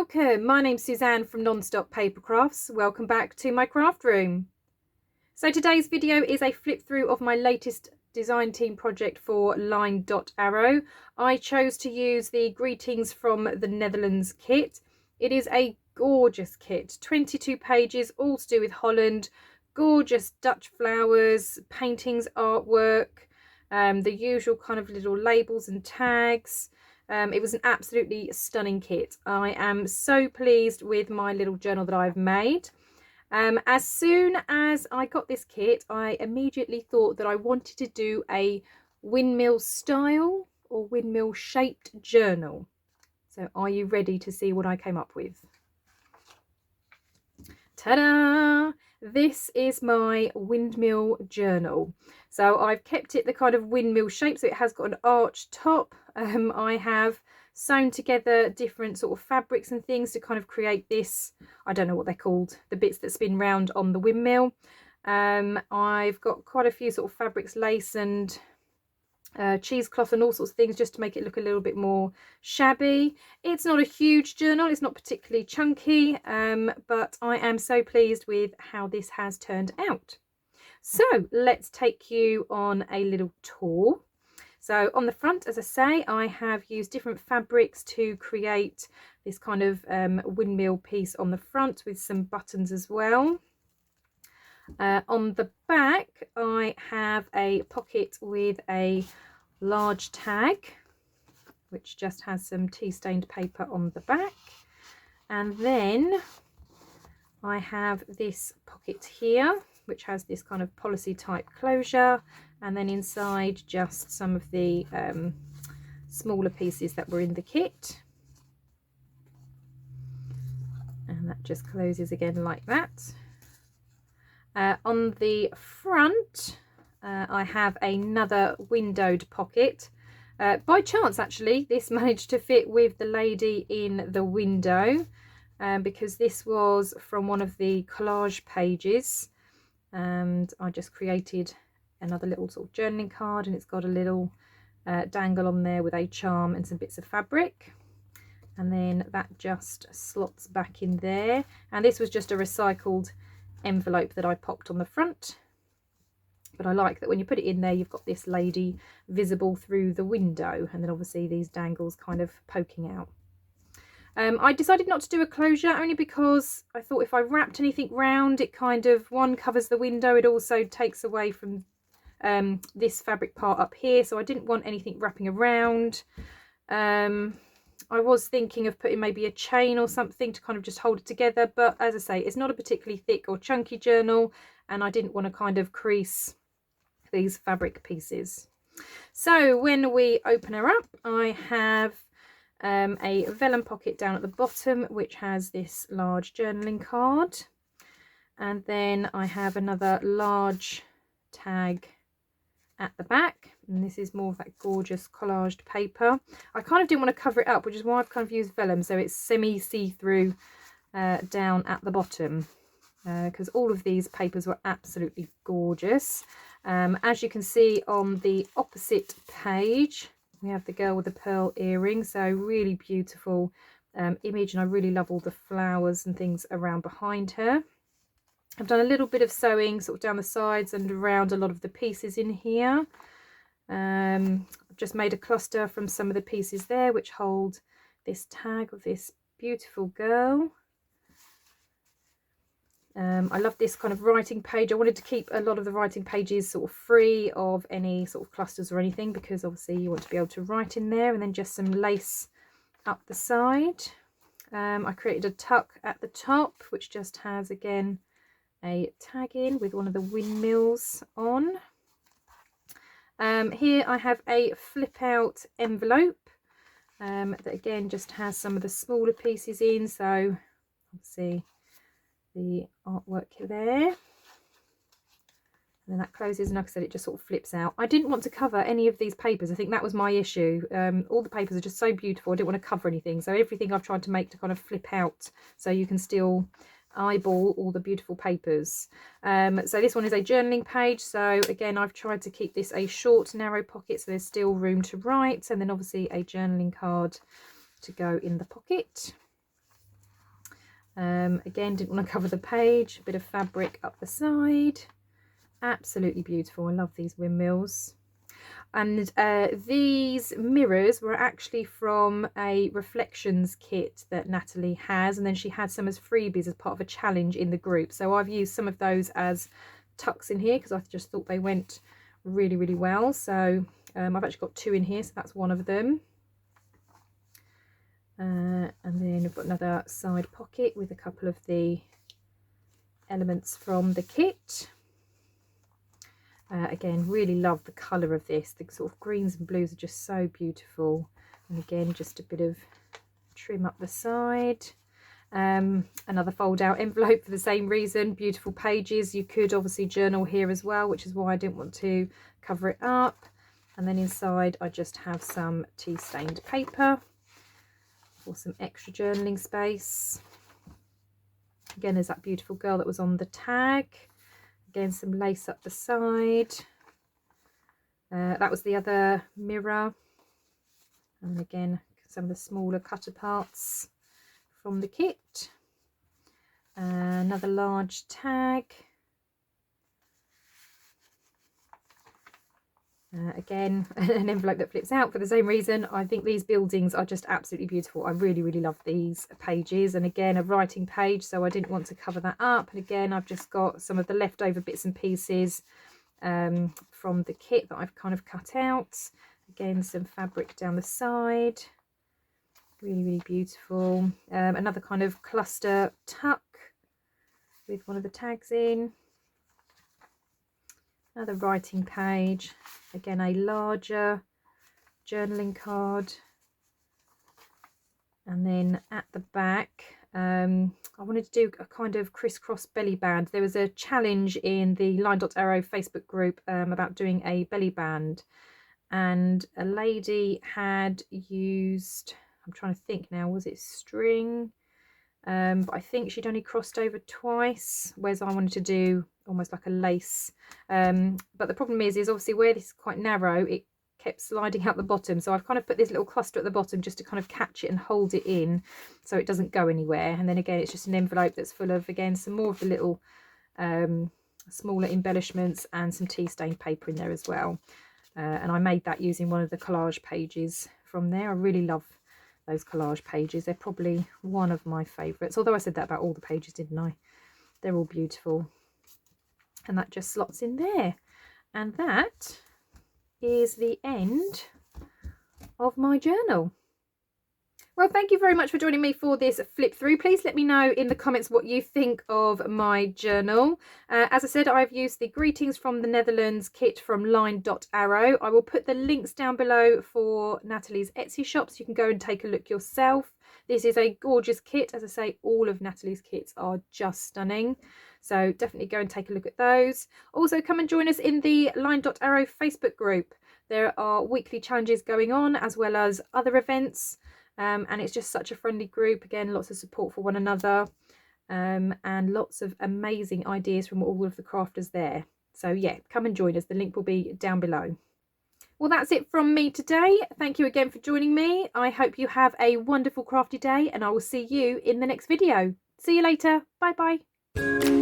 Welcome, my name's Suzanne from Non-Stop Papercrafts. Welcome back to my craft room. So today's video is a flip through of my latest design team project for LineDotArrow. I chose to use the Greetings from the Netherlands kit. It is a gorgeous kit, 22 pages, all to do with Holland, gorgeous Dutch flowers, paintings, artwork, the usual kind of little labels and tags. It was an absolutely stunning kit. I am so pleased with my little journal that I've made. As soon as I got this kit, I immediately thought that I wanted to do a windmill style or windmill shaped journal. So are you ready to see what I came up with? Ta-da! This is my windmill journal. So I've kept it the kind of windmill shape, so it has got an arched top. I have sewn together different sort of fabrics and things to kind of create this, I don't know what they're called, the bits that spin round on the windmill. I've got quite a few sort of fabrics, lace and cheesecloth and all sorts of things just to make it look a little bit more shabby. It's not a huge journal, it's not particularly chunky, but I am so pleased with how this has turned out. So let's take you on a little tour. So on the front, as I say, I have used different fabrics to create this kind of windmill piece on the front with some buttons as well. On the back, I have a pocket with a large tag, which just has some tea-stained paper on the back. And then I have this pocket here, which has this kind of policy type closure, and then inside just some of the smaller pieces that were in the kit. And that just closes again like that. On the front, I have another windowed pocket. By chance, actually, this managed to fit with the lady in the window because this was from one of the collage pages, and I just created another little sort of journaling card, and it's got a little dangle on there with a charm and some bits of fabric. And then that just slots back in there. And this was just a recycled envelope that I popped on the front, but I like that when you put it in there you've got this lady visible through the window, and then obviously these dangles kind of poking out. I decided not to do a closure only because I thought if I wrapped anything round, it kind of, one, covers the window, it also takes away from this fabric part up here, so I didn't want anything wrapping around. I was thinking of putting maybe a chain or something to kind of just hold it together, but as I say, it's not a particularly thick or chunky journal, and I didn't want to kind of crease these fabric pieces. So when we open her up, I have a vellum pocket down at the bottom, which has this large journaling card, and then I have another large tag at the back, and this is more of that gorgeous collaged paper. I kind of didn't want to cover it up, which is why I've kind of used vellum, so it's semi see-through down at the bottom, because all of these papers were absolutely gorgeous. As you can see on the opposite page, we have the girl with the pearl earring, so really beautiful image, and I really love all the flowers and things around behind her. I've done a little bit of sewing sort of down the sides and around a lot of the pieces in here. I've just made a cluster from some of the pieces there which hold this tag of this beautiful girl. I love this kind of writing page. I wanted to keep a lot of the writing pages sort of free of any sort of clusters or anything, because obviously you want to be able to write in there, and then just some lace up the side. I created a tuck at the top which just has again a tag in with one of the windmills on. Here I have a flip out envelope that again just has some of the smaller pieces in, so obviously the artwork there, and then that closes, and like I said, it just sort of flips out. I didn't want to cover any of these papers. I think that was my issue. All the papers are just so beautiful, I didn't want to cover anything, so everything I've tried to make to kind of flip out so you can still eyeball all the beautiful papers. So this one is a journaling page, so again I've tried to keep this a short narrow pocket so there's still room to write, and then obviously a journaling card to go in the pocket. Again, didn't want to cover the page. A bit of fabric up the side. Absolutely beautiful. I love these windmills. And these mirrors were actually from a reflections kit that Natalie has, and then she had some as freebies as part of a challenge in the group. So I've used some of those as tucks in here because I just thought they went really, really well. So I've actually got 2 in here, so that's one of them. And then I've got another side pocket with a couple of the elements from the kit. Again, really love the colour of this. The sort of greens and blues are just so beautiful. And again, just a bit of trim up the side. Another fold out envelope for the same reason. Beautiful pages. You could obviously journal here as well, which is why I didn't want to cover it up. And then inside I just have some tea stained paper for some extra journaling space. Again, there's that beautiful girl that was on the tag. Again, some lace up the side. That was the other mirror. And again, some of the smaller cutter parts from the kit. Another large tag. Again, an envelope that flips out for the same reason. I think these buildings are just absolutely beautiful. I really, really love these pages. And again, a writing page, so I didn't want to cover that up. And again, I've just got some of the leftover bits and pieces from the kit that I've kind of cut out. Again, some fabric down the side. Really, really beautiful. Another kind of cluster tuck with one of the tags in. Another writing page, again a larger journaling card, and then at the back I wanted to do a kind of crisscross belly band. There was a challenge in the LineDotArrow Facebook group about doing a belly band, and a lady had used, I'm trying to think now, was it string? But I think she'd only crossed over twice, whereas I wanted to do almost like a lace. But the problem is obviously where this is quite narrow, it kept sliding out the bottom. So I've kind of put this little cluster at the bottom just to kind of catch it and hold it in so it doesn't go anywhere. And then again, it's just an envelope that's full of, again, some more of the little smaller embellishments and some tea stained paper in there as well. And I made that using one of the collage pages from there. I really love those collage pages. They're probably one of my favourites, although I said that about all the pages, didn't I? They're all beautiful. And that just slots in there. And that is the end of my journal. Well, thank you very much for joining me for this flip through. Please let me know in the comments what you think of my journal. As I said, I've used the Greetings from the Netherlands kit from LineDotArrow. I will put the links down below for Natalie's Etsy shop so you can go and take a look yourself. This is a gorgeous kit. As I say, all of Natalie's kits are just stunning. So definitely go and take a look at those. Also, come and join us in the LineDotArrow Facebook group. There are weekly challenges going on as well as other events. And it's just such a friendly group. Again, lots of support for one another, and lots of amazing ideas from all of the crafters there. So yeah, come and join us. The link will be down below. Well, that's it from me today. Thank you again for joining me. I hope you have a wonderful crafty day, and I will see you in the next video. See you later. Bye bye.